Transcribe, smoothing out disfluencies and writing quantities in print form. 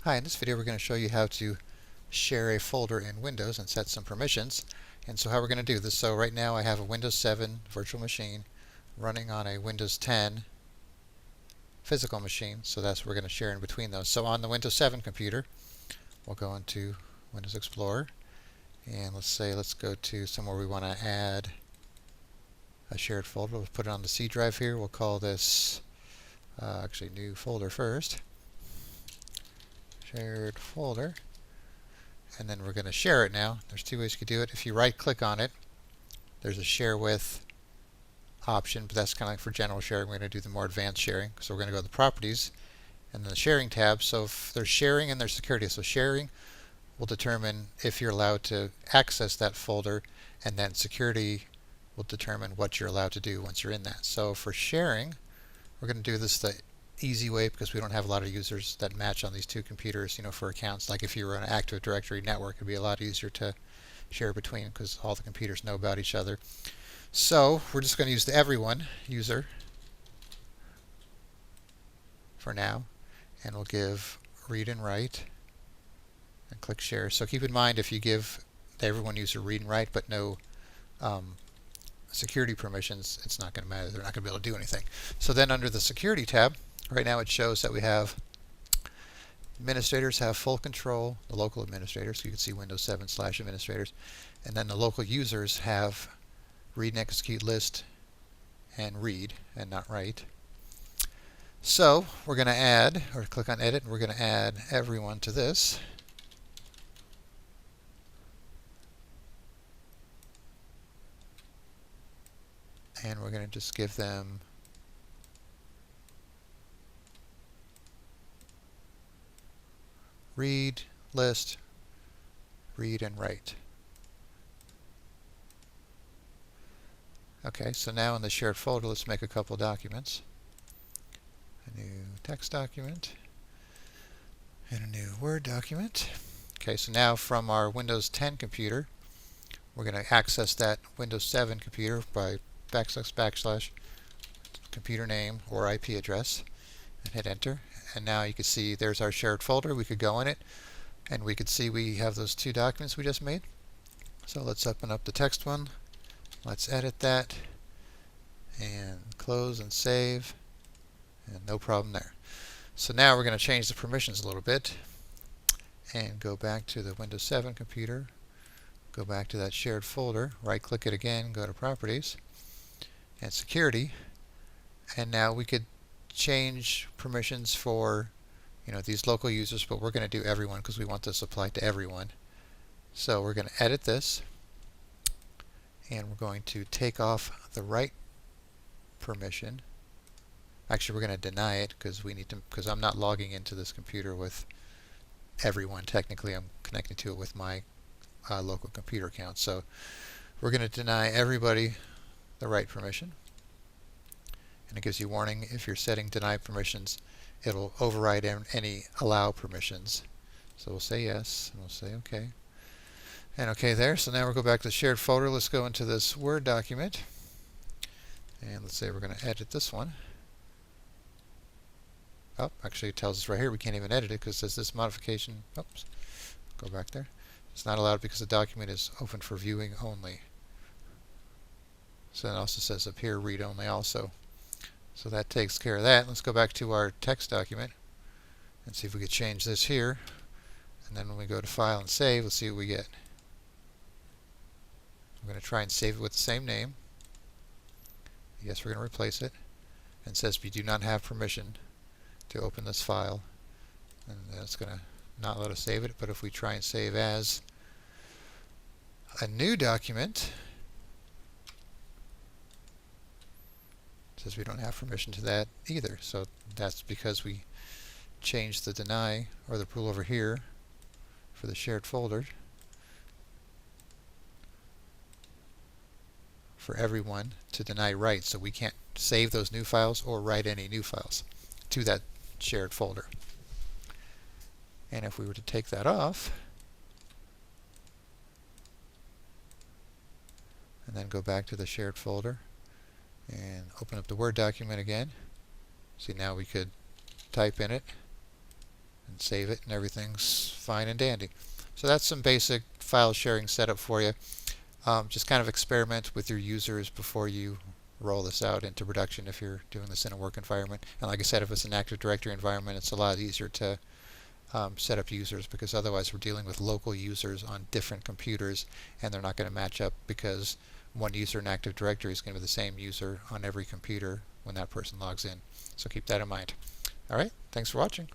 Hi, in this video we're going to show you how to share a folder in Windows and set some permissions. And so how we're going to do this. So right now I have a Windows 7 virtual machine running on a Windows 10 physical machine. So that's what we're going to share in between those. So on the Windows 7 computer, we'll go into Windows Explorer. And let's go to somewhere we want to add a shared folder. We'll put it on the C drive here. We'll call this actually new folder first. Shared folder, and then we're going to share it now. There's two ways you could do it. If you right click on it, there's a share with option, but that's kind of like for general sharing. We're going to do the more advanced sharing. So we're going to go to the properties and then the sharing tab. So if there's sharing and there's security. So sharing will determine if you're allowed to access that folder, and then security will determine what you're allowed to do once you're in that. So for sharing, we're going to do this the easy way because we don't have a lot of users that match on these two computers, for accounts. Like if you were on an Active Directory network, it'd be a lot easier to share between because all the computers know about each other. So we're just going to use the everyone user for now, and we'll give read and write and click share. So keep in mind, if you give the everyone user read and write but no security permissions, it's not going to matter. They're not going to be able to do anything. So then under the security tab, right now it shows that we have administrators have full control, the local administrators, so you can see Windows 7 / administrators, and then the local users have read and execute list and read and not write. So we're going to add, or click on edit, and we're going to add everyone to this. And we're going to just give them read, list, read, and write. Okay, so now in the shared folder, let's make a couple documents. A new text document and a new Word document. Okay, so now from our Windows 10 computer, we're going to access that Windows 7 computer by // computer name or IP address and hit enter. And now you can see there's our shared folder. We could go in it and we could see we have those two documents we just made. So let's open up the text one. Let's edit that and close and save, and no problem there. So now we're going to change the permissions a little bit and go back to the Windows 7 computer, go back to that shared folder, right click it again, go to properties and security, and now we could change permissions for these local users, but we're going to do everyone because we want this applied to everyone. So we're going to edit this, and we're going to take off the right permission. Actually, we're going to deny it because I'm not logging into this computer with everyone. Technically, I'm connecting to it with my local computer account. So we're going to deny everybody the right permission, and it gives you warning if you're setting deny permissions, it'll override any allow permissions. So we'll say yes, and we'll say OK. And OK there. So now we'll go back to the shared folder. Let's go into this Word document. And let's say we're going to edit this one. Oh, actually it tells us right here we can't even edit it because it says this modification. Oops. Go back there. It's not allowed because the document is open for viewing only. So it also says up here read only also. So that takes care of that. Let's go back to our text document and see if we could change this here. And then when we go to File and Save, let's see what we get. I'm going to try and save it with the same name. Yes, we're going to replace it. And it says we do not have permission to open this file. And that's going to not let us save it. But if we try and save as a new document, we don't have permission to that either. So that's because we changed the deny or the rule over here for the shared folder for everyone to deny write. So we can't save those new files or write any new files to that shared folder. And if we were to take that off and then go back to the shared folder and open up the Word document again. See, now we could type in it and save it, and everything's fine and dandy. So that's some basic file sharing setup for you. Just kind of experiment with your users before you roll this out into production if you're doing this in a work environment. And like I said, if it's an Active Directory environment, it's a lot easier to set up users, because otherwise we're dealing with local users on different computers and they're not going to match up, because one user in Active Directory is going to be the same user on every computer when that person logs in. So keep that in mind. Alright, thanks for watching.